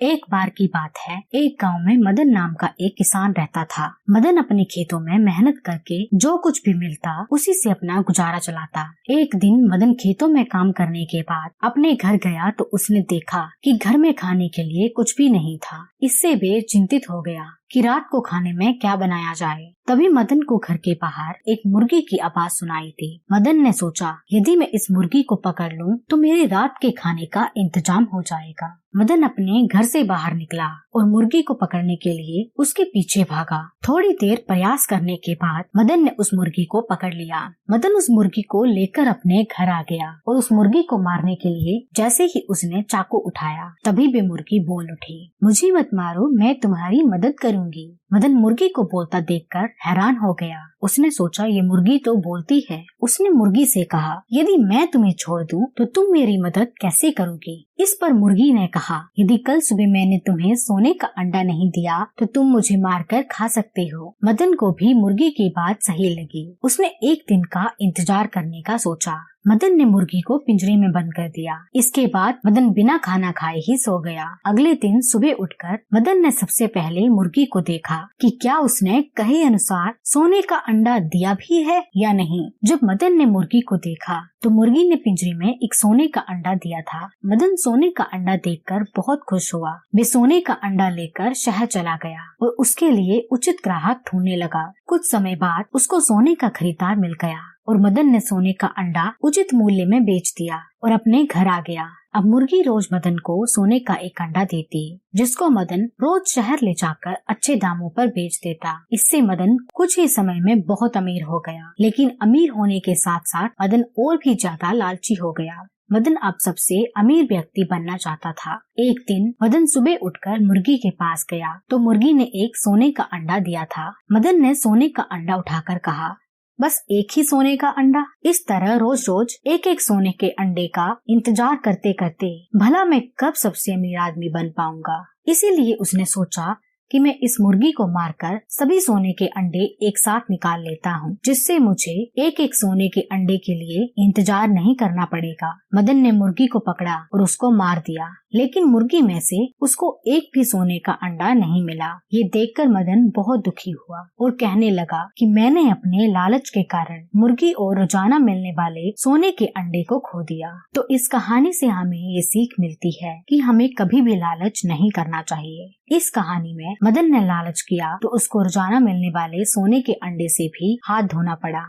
एक बार की बात है, एक गांव में मदन नाम का एक किसान रहता था। मदन अपने खेतों में मेहनत करके जो कुछ भी मिलता उसी से अपना गुजारा चलाता। एक दिन मदन खेतों में काम करने के बाद अपने घर गया तो उसने देखा कि घर में खाने के लिए कुछ भी नहीं था। इससे वे चिंतित हो गया कि रात को खाने में क्या बनाया जाए। तभी मदन को घर के बाहर एक मुर्गी की आवाज सुनाई दी। मदन ने सोचा, यदि मैं इस मुर्गी को पकड़ लूं तो मेरी रात के खाने का इंतजाम हो जाएगा। मदन अपने घर से बाहर निकला और मुर्गी को पकड़ने के लिए उसके पीछे भागा। थोड़ी देर प्रयास करने के बाद मदन ने उस मुर्गी को पकड़ लिया। मदन उस मुर्गी को लेकर अपने घर आ गया और उस मुर्गी को मारने के लिए जैसे ही उसने चाकू उठाया तभी भी मुर्गी बोल उठी, मुझे मत मारो, मैं तुम्हारी मदद करूंगी। मदन मुर्गी को बोलता देखकर हैरान हो गया। उसने सोचा, ये मुर्गी तो बोलती है। उसने मुर्गी से कहा, यदि मैं तुम्हें छोड़ दूं तो तुम मेरी मदद कैसे करोगी? इस पर मुर्गी ने कहा, यदि कल सुबह मैंने तुम्हें सोने का अंडा नहीं दिया तो तुम मुझे मारकर खा सकते हो। मदन को भी मुर्गी की बात सही लगी। उसने एक दिन का इंतजार करने का सोचा। मदन ने मुर्गी को पिंजरे में बंद कर दिया। इसके बाद मदन बिना खाना खाए ही सो गया। अगले दिन सुबह उठकर मदन ने सबसे पहले मुर्गी को देखा कि क्या उसने कहे अनुसार सोने का अंडा दिया भी है या नहीं। जब मदन ने मुर्गी को देखा तो मुर्गी ने पिंजरे में एक सोने का अंडा दिया था। मदन सोने का अंडा देखकर बहुत खुश हुआ। वे सोने का अंडा लेकर शहर चला गया और उसके लिए उचित ग्राहक ढूंढने लगा। कुछ समय बाद उसको सोने का खरीदार मिल गया और मदन ने सोने का अंडा उचित मूल्य में बेच दिया और अपने घर आ गया। अब मुर्गी रोज मदन को सोने का एक अंडा देती, जिसको मदन रोज शहर ले जाकर अच्छे दामों पर बेच देता। इससे मदन कुछ ही समय में बहुत अमीर हो गया। लेकिन अमीर होने के साथ साथ मदन और भी ज्यादा लालची हो गया। मदन अब सबसे अमीर व्यक्ति बनना चाहता था। एक दिन मदन सुबह उठकर मुर्गी के पास गया तो मुर्गी ने एक सोने का अंडा दिया था। मदन ने सोने का अंडा उठाकर कहा, बस एक ही सोने का अंडा? इस तरह रोज रोज एक एक सोने के अंडे का इंतजार करते करते भला मैं कब सबसे अमीर आदमी बन पाऊंगा। इसीलिए उसने सोचा कि मैं इस मुर्गी को मारकर सभी सोने के अंडे एक साथ निकाल लेता हूँ, जिससे मुझे एक एक सोने के अंडे के लिए इंतजार नहीं करना पड़ेगा। मदन ने मुर्गी को पकड़ा और उसको मार दिया, लेकिन मुर्गी में से उसको एक भी सोने का अंडा नहीं मिला। ये देखकर मदन बहुत दुखी हुआ और कहने लगा कि मैंने अपने लालच के कारण मुर्गी और रोजाना मिलने वाले सोने के अंडे को खो दिया। तो इस कहानी से हमें ये सीख मिलती है कि हमें कभी भी लालच नहीं करना चाहिए। इस कहानी में मदन ने लालच किया तो उसको रोजाना मिलने वाले सोने के अंडे से भी हाथ धोना पड़ा।